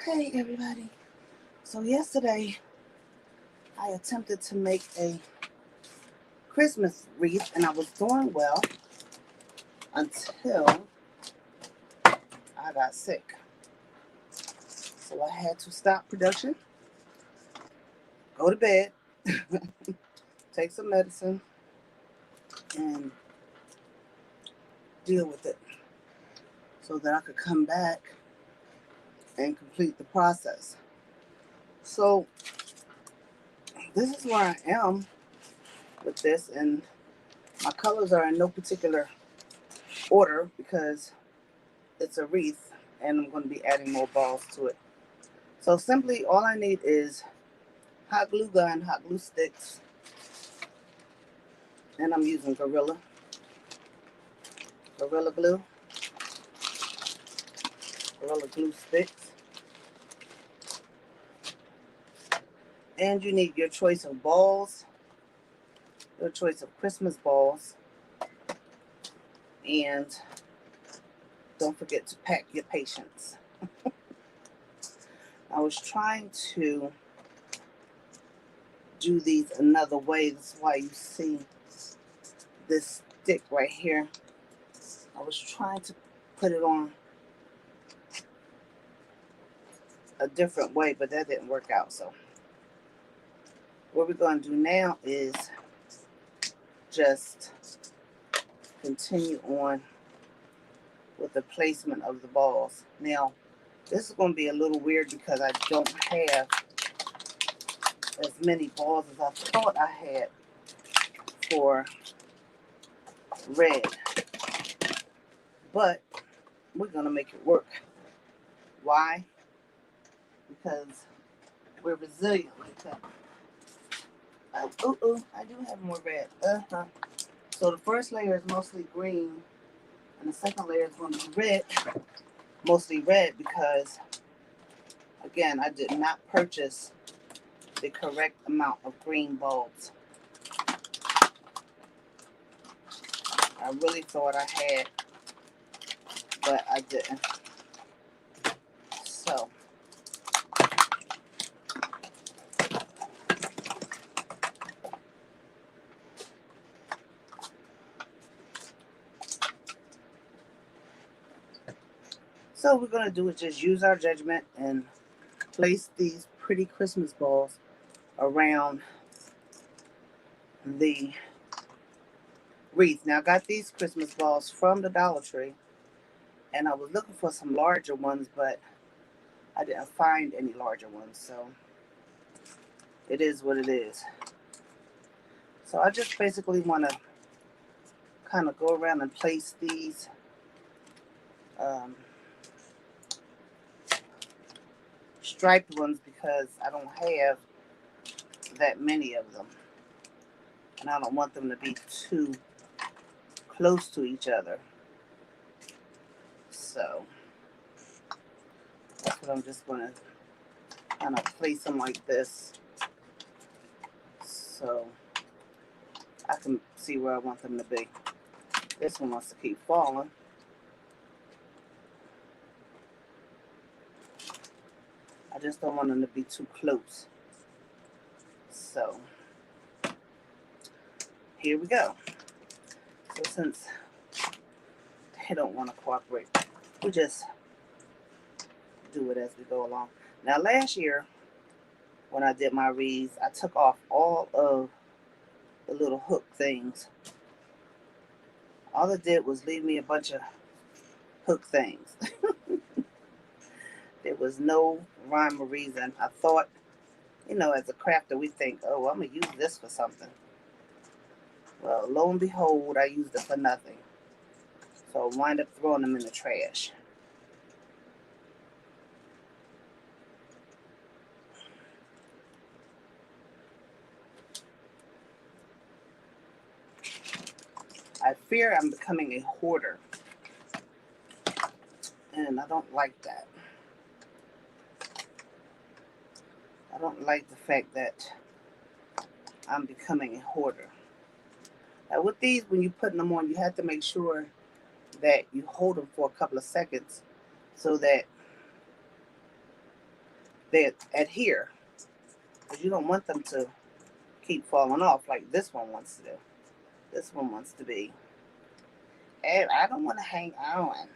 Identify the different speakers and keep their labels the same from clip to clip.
Speaker 1: Hey everybody. So yesterday I attempted to make a Christmas wreath and I was doing well until I got sick. So I had to stop production, go to bed, take some medicine, and deal with it so that I could come back and complete the process. So this is where I am with this, and my colors are in no particular order because it's a wreath and I'm going to be adding more balls to it. So simply all I need is hot glue gun, hot glue sticks, and I'm using Gorilla Glue, Gorilla Glue sticks. And you need your choice of balls, your choice of Christmas balls, and don't forget to pack your patience. I was trying to do these another way. That's why you see this stick right here. I was trying to put it on a different way, but that didn't work out. So what we're going to do now is just continue on with the placement of the balls. Now, this is going to be a little weird because I don't have as many balls as I thought I had for red, but we're going to make it work. Why? Because we're resilient like that. I do have more red. So the first layer is mostly green, and the second layer is going to be red, mostly red because, again, I did not purchase the correct amount of green bulbs. I really thought I had, but I didn't. So we're going to do is just use our judgment and place these pretty Christmas balls around the wreath. Now I got these Christmas balls from the Dollar Tree, and I was looking for some larger ones, but I didn't find any larger ones, so it is what it is. So I just basically want to kind of go around and place these um, striped ones because I don't have that many of them, and I don't want them to be too close to each other. So that's what I'm just going to kind of place them like this so I can see where I want them to be. This one wants to keep falling. I just don't want them to be too close. So here we go. So since they don't want to cooperate, we just do it as we go along. Now last year when I did my wreaths, I took off all of the little hook things. All it did was leave me a bunch of hook things. There was no rhyme or reason. I thought, as a crafter, we think, oh, I'm going to use this for something. Well, lo and behold, I used it for nothing. So I wind up throwing them in the trash. I fear I'm becoming a hoarder. And I don't like that. I don't like the fact that I'm becoming a hoarder. Now with these, when you're putting them on, you have to make sure that you hold them for a couple of seconds so that they adhere, because you don't want them to keep falling off like this one wants to do. This one wants to be. And I don't want to hang on.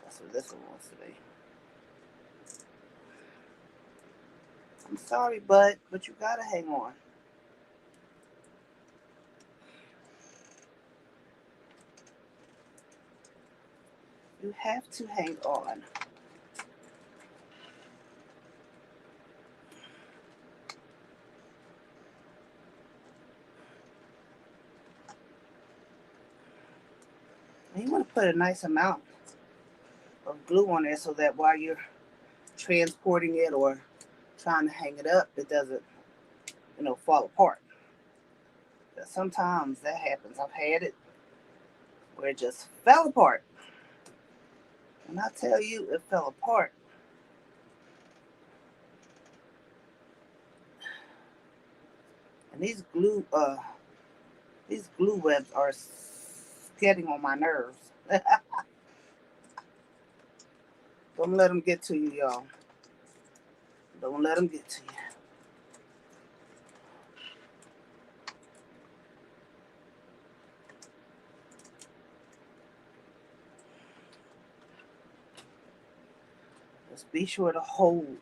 Speaker 1: That's what this one wants to be. I'm sorry, but you gotta hang on. You have to hang on. And you want to put a nice amount of glue on there so that while you're transporting it or trying to hang it up, it doesn't, fall apart. But sometimes that happens. I've had it where it just fell apart. When I tell you it fell apart, and these glue webs are getting on my nerves. Don't let them get to you, y'all. Don't let them get to you. Just be sure to hold.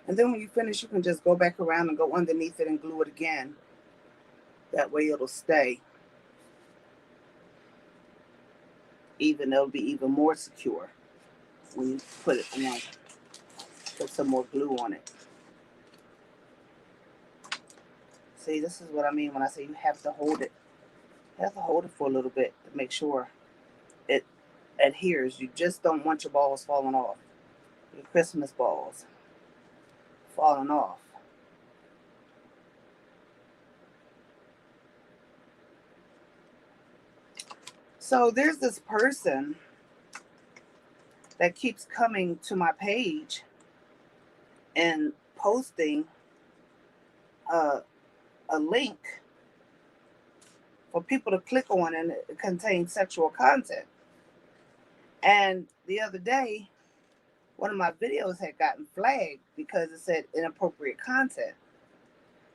Speaker 1: And then when you finish, you can just go back around and go underneath it and glue it again. That way it'll stay. It'll be even more secure when you put it on. Put some more glue on it. See, this is what I mean when I say you have to hold it. You have to hold it for a little bit to make sure it adheres. You just don't want your balls falling off. Your Christmas balls falling off. So there's this person that keeps coming to my page and posting a link for people to click on, and it contains sexual content. And the other day, one of my videos had gotten flagged because it said inappropriate content.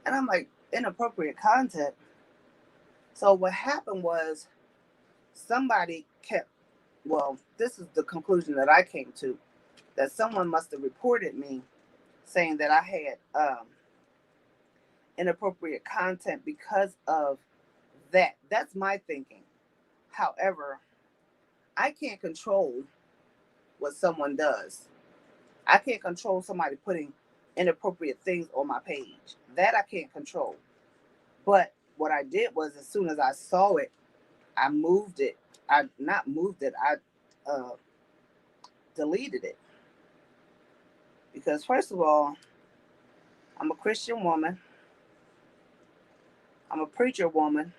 Speaker 1: And I'm like, inappropriate content? So what happened was somebody this is the conclusion that I came to, that someone must have reported me saying that I had inappropriate content because of that. That's my thinking. However, I can't control what someone does. I can't control somebody putting inappropriate things on my page. That I can't control. But what I did was, as soon as I saw it, I moved it. I not moved it. I deleted it. Because first of all, I'm a Christian woman. I'm a preacher woman.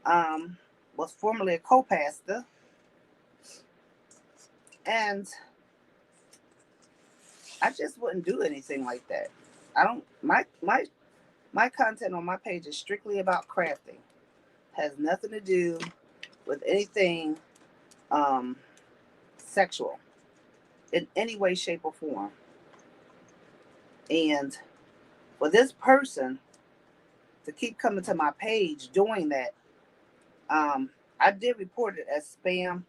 Speaker 1: Was formerly a co-pastor. And I just wouldn't do anything like that. I don't my content on my page is strictly about crafting. Has nothing to do with anything sexual in any way, shape, or form. And for this person to keep coming to my page doing that, I did report it as spam,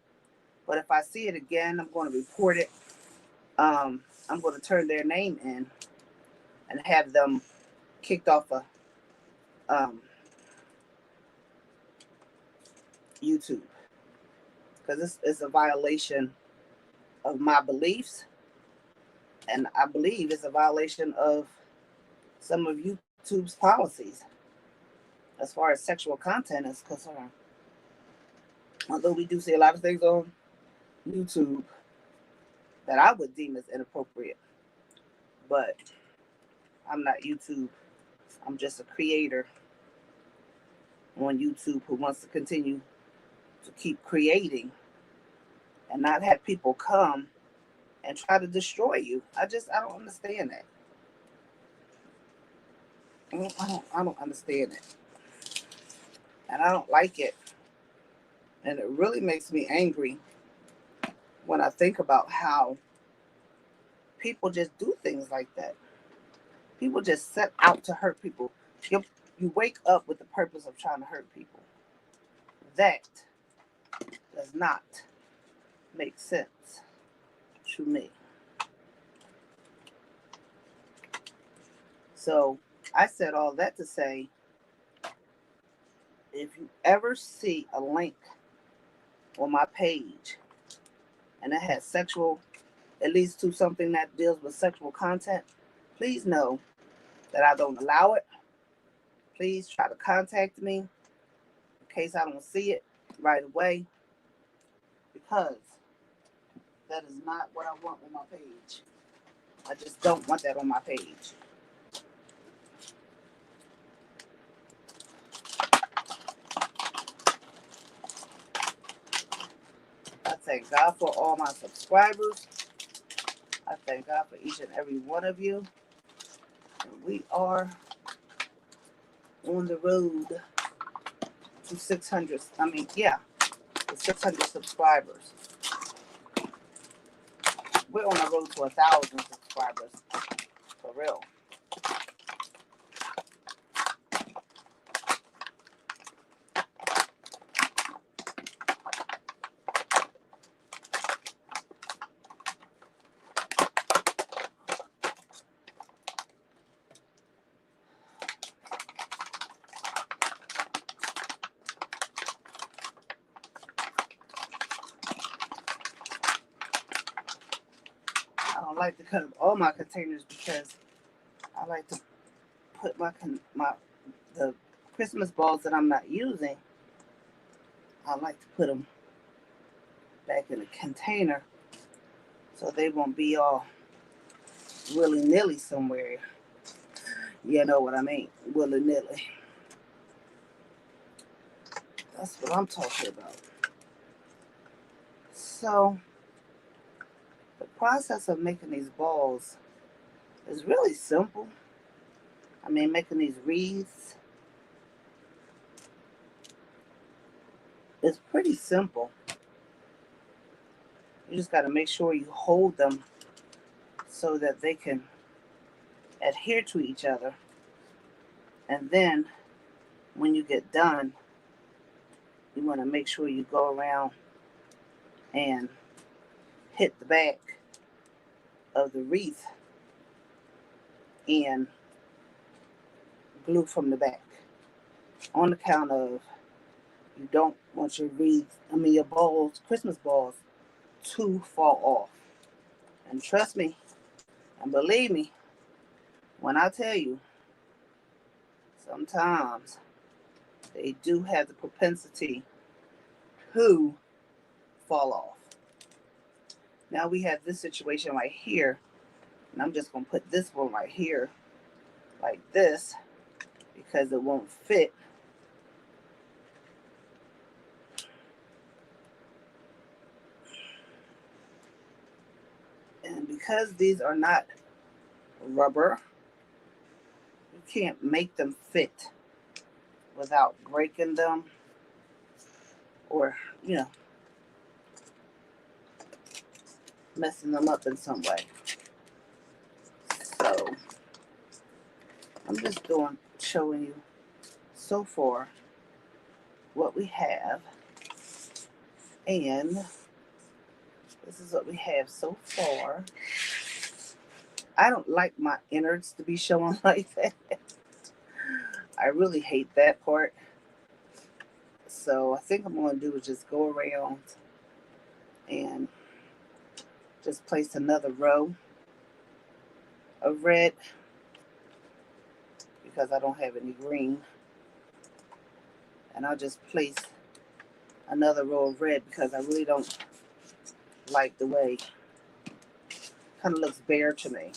Speaker 1: but if I see it again, I'm going to report it. I'm going to turn their name in and have them kicked off of YouTube, because it's a violation of my beliefs, and I believe it's a violation of some of YouTube's policies as far as sexual content is concerned. Although we do see a lot of things on YouTube that I would deem as inappropriate, but I'm not YouTube. I'm just a creator on YouTube who wants to continue to keep creating and not have people come and try to destroy you. I don't understand that. I don't understand it. And I don't like it And it really makes me angry when I think about how people just do things like that. People just set out to hurt people. You wake up with the purpose of trying to hurt people. That does not make sense to me. So I said all that to say, if you ever see a link on my page and it has sexual, at least to something that deals with sexual content, please know that I don't allow it. Please try to contact me in case I don't see it right away, because that is not what I want on my page. I just don't want that on my page. I thank God for all my subscribers. I thank God for each and every one of you. And we are on the road to 600. To 600 subscribers. We're on the road to 1,000 subscribers. For real. I don't like to cut up all my containers because I like to put the Christmas balls that I'm not using. I like to put them back in a container so they won't be all willy-nilly somewhere. You know what I mean? Willy-nilly. That's what I'm talking about. So the process of making these balls is really simple. I mean, making these wreaths is pretty simple. You just got to make sure you hold them so that they can adhere to each other. And then when you get done, you want to make sure you go around and hit the back of the wreath and glue from the back. On the count of, you don't want your balls, Christmas balls, to fall off. And trust me, and believe me, when I tell you, sometimes they do have the propensity to fall off. Now we have this situation right here, and I'm just going to put this one right here like this because it won't fit. And because these are not rubber, you can't make them fit without breaking them or, messing them up in some way. So I'm just showing you so far what we have, and this is what we have so far. I don't like my innards to be showing like that. I really hate that part. So I think I'm going to do is just go around and just place another row of red because I don't have any green. And I'll just place another row of red because I really don't like the way it kind of looks bare to me.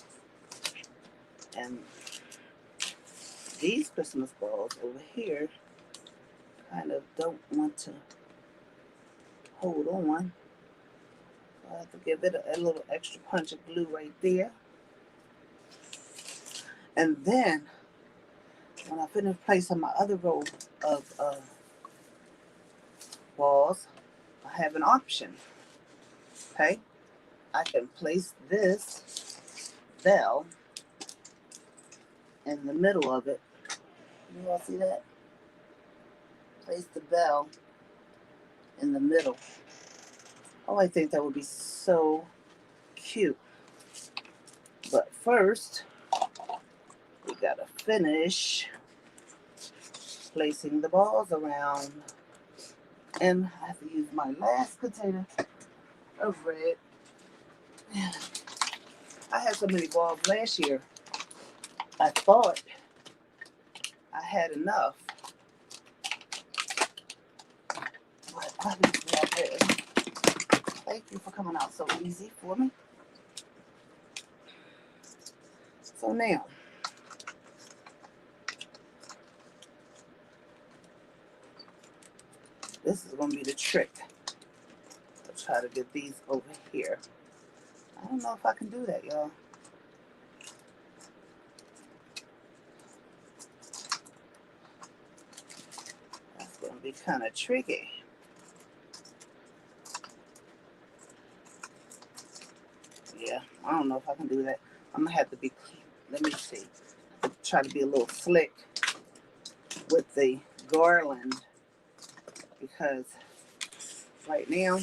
Speaker 1: And these Christmas balls over here kind of don't want to hold on. So I have to give it a little extra punch of glue right there. And then when I finish placing my other row of balls, have an option. Okay, I can place this bell in the middle of it. You all see that? Place the bell in the middle. Oh, I think that would be so cute. But first, we gotta finish placing the balls around. And I have to use my last container of red. I had so many balls last year. I thought I had enough. But obviously I didn't. Thank you for coming out so easy for me. So now, this is going to be the trick. I'll try to get these over here. I don't know if I can do that, y'all. That's going to be kind of tricky. Yeah, I don't know if I can do that. I'm going to have to be, let me see. Try to be a little slick with the garland, because right now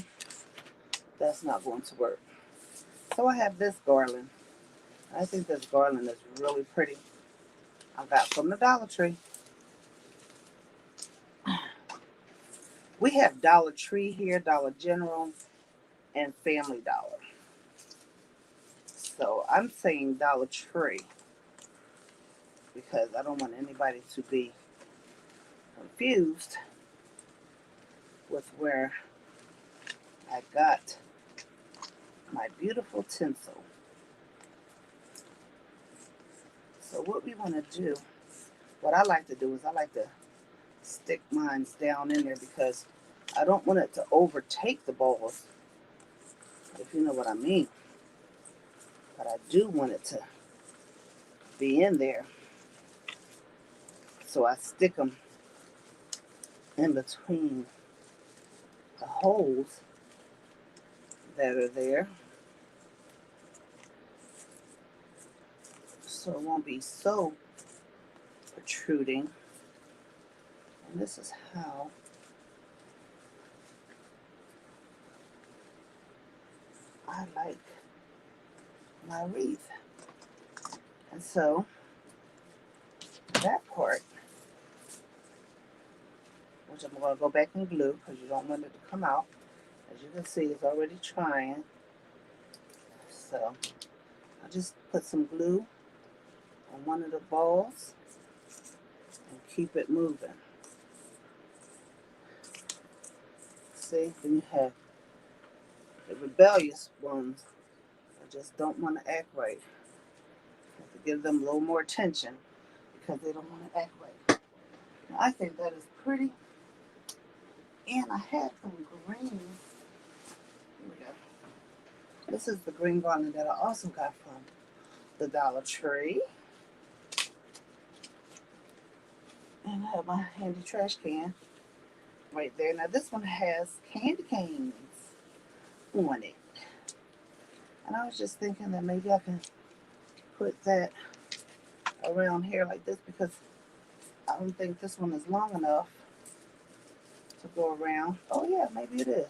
Speaker 1: that's not going to work. So I have this garland. I think this garland is really pretty. I got from the Dollar Tree. We have Dollar Tree here, Dollar General, and Family Dollar. So I'm saying Dollar Tree because I don't want anybody to be confused with where I got my beautiful tinsel. So what we want to do, what I like to do is I like to stick mine down in there because I don't want it to overtake the balls, if you know what I mean. But I do want it to be in there. So I stick them in between the holes that are there, so it won't be so protruding. And this is how I like my wreath. And so that part, which I'm going to go back and glue because you don't want it to come out. As you can see, it's already trying. So I just put some glue on one of the balls and keep it moving. See, then you have the rebellious ones that just don't want to act right. You have to give them a little more attention because they don't want to act right. Now, I think that is pretty. And I had some green. Here we go. This is the green garland that I also got from the Dollar Tree. And I have my handy trash can right there. Now this one has candy canes on it. And I was just thinking that maybe I can put that around here like this because I don't think this one is long enough to go around. Oh yeah, maybe it is.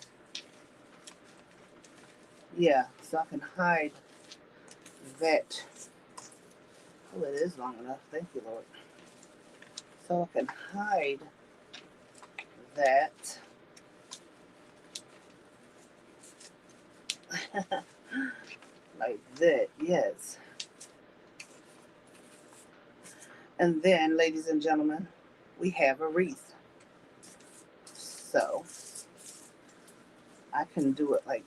Speaker 1: Yeah, so I can hide that. Oh, it is long enough. Thank you, Lord. So I can hide that. Like that, yes. And then, ladies and gentlemen, we have a wreath. So I can do it like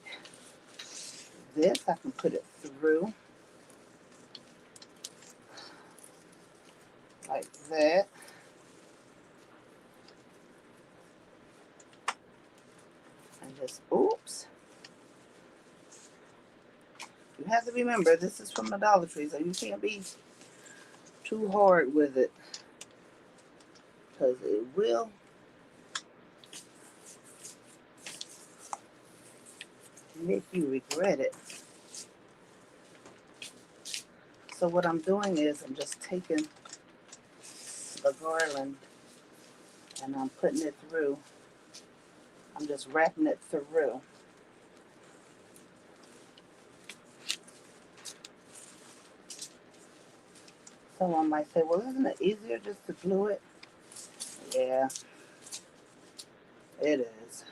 Speaker 1: this. I can put it through like that. And just, oops. You have to remember, this is from the Dollar Tree, so you can't be too hard with it because it will make you regret it. So what I'm doing is I'm just taking the garland and I'm putting it through. I'm just wrapping it through. Someone might say, well, isn't it easier just to glue it? Yeah, it is.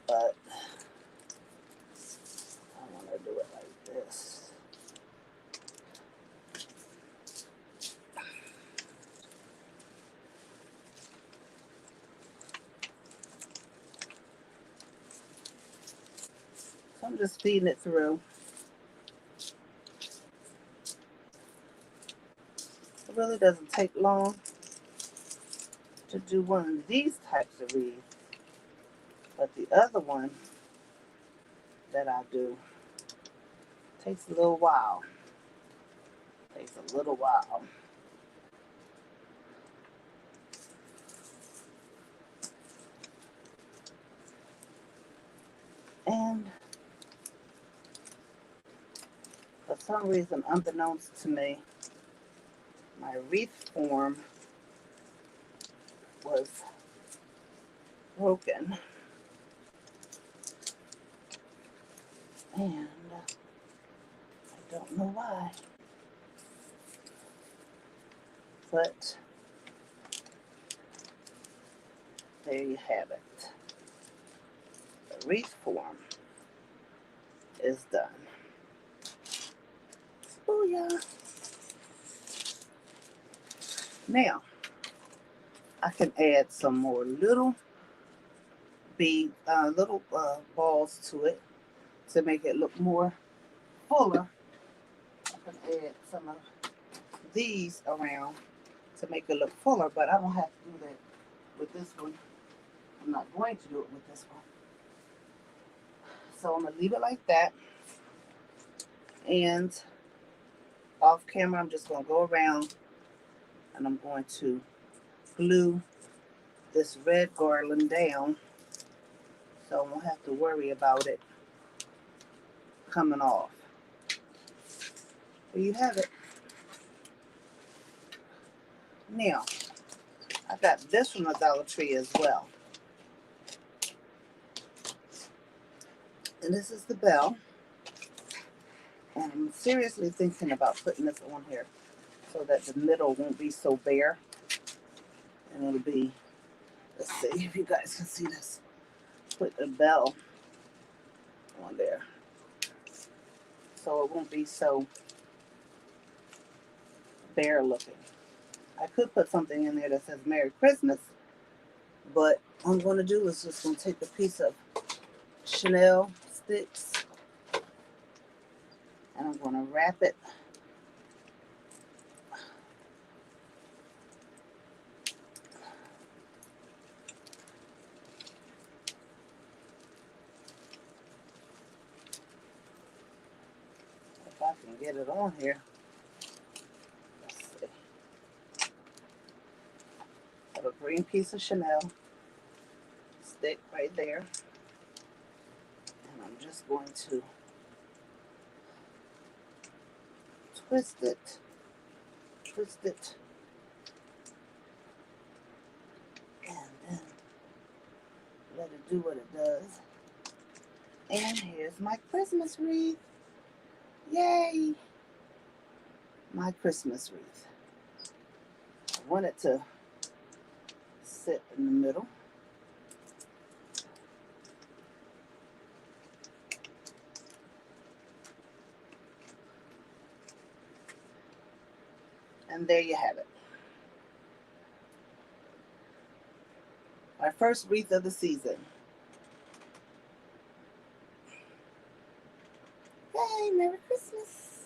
Speaker 1: But I want to do it like this. So I'm just feeding it through. It really doesn't take long to do one of these types of wreaths. But the other one that I do takes a little while. Takes a little while. And for some reason, unbeknownst to me, my wreath form was broken. And I don't know why. But there you have it. The wreath form is done. Oh yeah. Now I can add some more little balls to it to make it look more fuller. I can add some of these around to make it look fuller, but I don't have to do that with this one. I'm not going to do it with this one. So I'm gonna leave it like that, and off camera I'm just gonna go around and I'm going to glue this red garland down so I won't have to worry about it coming off. There you have it. Now I got this from the Dollar Tree as well, and this is the bell, and I'm seriously thinking about putting this on here so that the middle won't be so bare, and it'll be, let's see if you guys can see this, put the bell on there so it won't be so bare looking. I could put something in there that says Merry Christmas, but what I'm going to do is just going to take a piece of Chanel sticks and I'm going to wrap it if I can get it on here. Let's see. I have a green piece of Chanel stick right there, and I'm just going to twist it, and then let it do what it does. And here's my Christmas wreath. Yay! My Christmas wreath. I want it to sit in the middle. And there you have it. My first wreath of the season. Yay, Merry Christmas.